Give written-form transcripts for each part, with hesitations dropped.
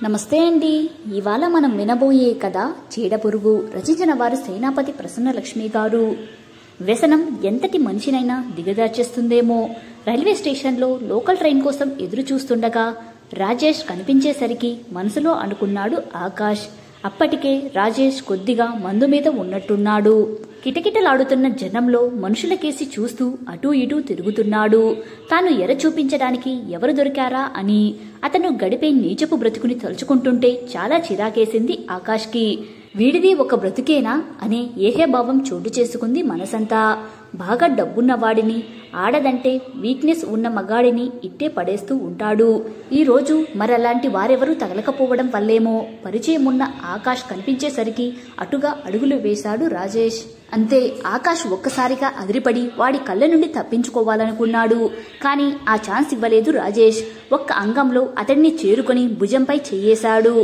నమస్తే అండి. ఇవాళ మనం వినబోయే కథ చీడపురుగు. రచించిన వారు సేనాపతి ప్రసన్నలక్ష్మి గారు. వ్యసనం ఎంతటి మనిషినైనా దిగజార్చేస్తుందేమో. రైల్వే స్టేషన్లో లోకల్ ట్రైన్ కోసం ఎదురు చూస్తుండగా రాజేష్ కనిపించేసరికి మనసులో అనుకున్నాడు ఆకాష్. అప్పటికే రాజేష్ కొద్దిగా మందు మీద ఉన్నట్టున్నాడు. కిటకిటలాడుతున్న జనంలో మనుషులకేసి చూస్తూ అటూ ఇటూ తిరుగుతున్నాడు. తాను ఎర చూపించడానికి ఎవరు దొరికారా అని అతను గడిపే నీచపు బ్రతుకుని తలుచుకుంటుంటే చాలా చిరాకేసింది ఆకాష్కి. వీడిది ఒక బ్రతుకేనా అనే ఏహేభావం చోటు చేసుకుంది మనసంతా. బాగా డబ్బున్న వాడిని, ఆడదంటే వీక్నెస్ ఉన్న మగాడిని ఇట్టే పడేస్తూ ఉంటాడు. ఈ రోజు మరలాంటి వారెవరూ తగలకపోవడం వల్లేమో పరిచయం ఉన్న ఆకాష్ కనిపించేసరికి అటుగా అడుగులు వేశాడు రాజేష్. అంతే, ఆకాష్ ఒక్కసారిగా అదిరిపడి వాడి కళ్ళ నుండి తప్పించుకోవాలనుకున్నాడు. కాని ఆ ఛాన్స్ ఇవ్వలేదు రాజేష్. ఒక్క అంగంలో అతడిని చేరుకొని భుజంపై చెయ్యేశాడు.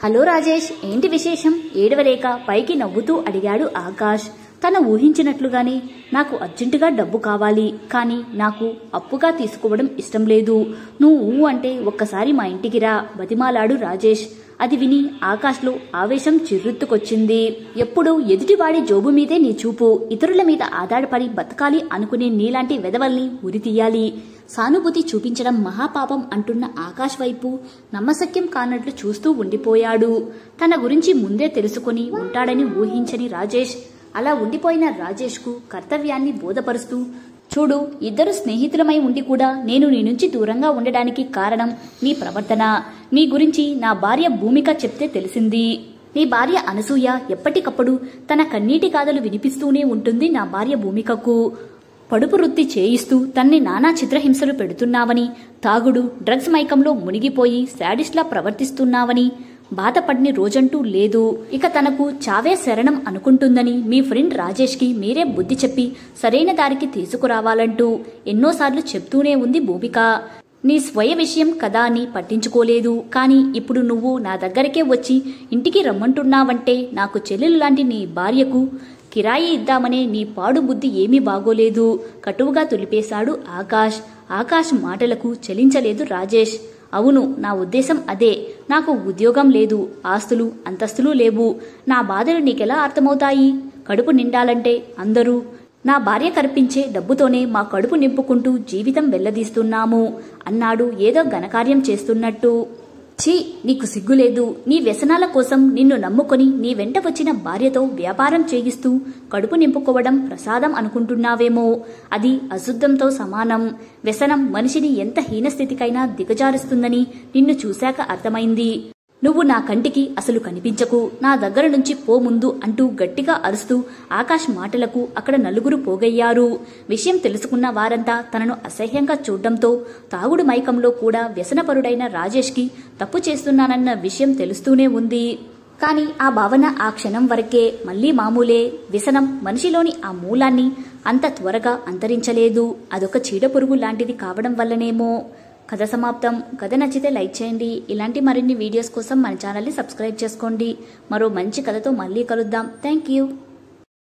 హలో రాజేష్, ఏంటి విశేషం? ఏడవలేక పైకి నవ్వుతూ అడిగాడు ఆకాష్. తను ఊహించినట్లుగానే నాకు అర్జెంటుగా డబ్బు కావాలి, కానీ నాకు అప్పుగా తీసుకోవడం ఇష్టం లేదు. నువ్వు అంటే ఒక్కసారి మా ఇంటికి రా, బతిమాలాడు రాజేష్. అది విని ఆకాష్లో ఆవేశం చిర్రెత్తుకొచ్చింది. ఎప్పుడు ఎదుటివాడి జోబు మీదే నీ చూపు, ఇతరుల మీద ఆధారపడి బతకాలి అనుకునే నీలాంటి వెధవల్ని ఉరితీయాలి. సానుభూతి చూపించడం మహాపాపం అంటున్న ఆకాష్ వైపు నమ్మశక్యం కానట్లు చూస్తూ ఉండిపోయాడు. తన గురించి ముందే తెలుసుకుని ఉంటాడని ఊహించని రాజేష్ అలా ఉండిపోయిన రాజేష్కు కర్తవ్యాన్ని బోధపరుస్తూ, చూడు, ఇద్దరు స్నేహితులమై ఉండి కూడా నేను నీ నుంచి దూరంగా ఉండడానికి కారణం నీ ప్రవర్తన. నీ గురించి నా భార్య భూమిక చెప్తే తెలిసింది. నీ భార్య అనసూయ ఎప్పటికప్పుడు తన కన్నీటి గాథలు వినిపిస్తూనే ఉంటుంది నా భార్య భూమికకు. పడుపు వృత్తి చేయిస్తూ తన్ని నానా చిత్రహింసలు పెడుతున్నావని, తాగుడు డ్రగ్స్ మైకంలో మునిగిపోయి శాడిస్ట్లా ప్రవర్తిస్తున్నావని బాధపడిని రోజంటూ లేదు. ఇక తనకు చావే శరణం అనుకుంటుందని మీ ఫ్రెండ్ రాజేష్కి మీరే బుద్ధి చెప్పి సరైన దారికి తీసుకురావాలంటూ ఎన్నోసార్లు చెప్తూనే ఉంది భూమిక. నీ స్వయ విషయం కదా అని పట్టించుకోలేదు. కానీ ఇప్పుడు నువ్వు నా దగ్గరకే వచ్చి ఇంటికి రమ్మంటున్నావంటే నాకు చెల్లెలు లాంటి నీ భార్యకు కిరాయి ఇద్దామనే నీ పాడు బుద్ధి ఏమీ బాగోలేదు. కటువుగా తొలిపేశాడు ఆకాష్. ఆకాష్ మాటలకు చలించలేదు రాజేష్. అవును, నా ఉద్దేశం అదే. నాకు ఉద్యోగం లేదు, ఆస్తులు అంతస్తులు లేవు. నా బాధలు నీకెలా అర్థమవుతాయి? కడుపు నిండాలంటే అందరూ నా భార్య కర్పించే డబ్బుతోనే మా కడుపు నింపుకుంటూ జీవితం వెళ్లదీస్తున్నాము అన్నాడు ఏదో ఘనకార్యం చేస్తున్నట్టు. ఛీ, నీకు సిగ్గులేదు? నీ వ్యసనాల కోసం నిన్ను నమ్ముకొని నీ వెంట వచ్చిన భార్యతో వ్యాపారం చేయిస్తూ కడుపు నింపుకోవడం ప్రసాదం అనుకుంటున్నావేమో. అది అశుద్ధంతో సమానం. వ్యసనం మనిషిని ఎంత హీనస్థితికైనా దిగజారుస్తుందని నిన్ను చూశాక అర్థమైంది. నువ్వు నా కంటికి అసలు కనిపించకు, నా దగ్గర నుంచి పో ముందు అంటూ గట్టిగా అరుస్తూ ఆకాష్ మాటలకు అక్కడ నలుగురు పోగయ్యారు. విషయం తెలుసుకున్న వారంతా తనను అసహ్యంగా చూడ్డంతో తాగుడు మైకంలో కూడా వ్యసనపరుడైన రాజేష్కి తప్పు చేస్తున్నానన్న విషయం తెలుస్తూనే ఉంది. కాని ఆ భావన ఆ క్షణం వరకే, మళ్లీ మామూలే. వ్యసనం మనిషిలోని ఆ మూలాన్ని అంత త్వరగా అంతరించలేదు. అదొక చీడపురుగు లాంటిది కావడం వల్లనేమో. కథ సమాప్తం. కథ నచ్చితే లైక్ చేయండి. ఇలాంటి మరిన్ని వీడియోస్ కోసం మన ఛానల్ని సబ్స్క్రైబ్ చేసుకోండి. మరో మంచి కథతో మళ్ళీ కలుద్దాం. Thank you.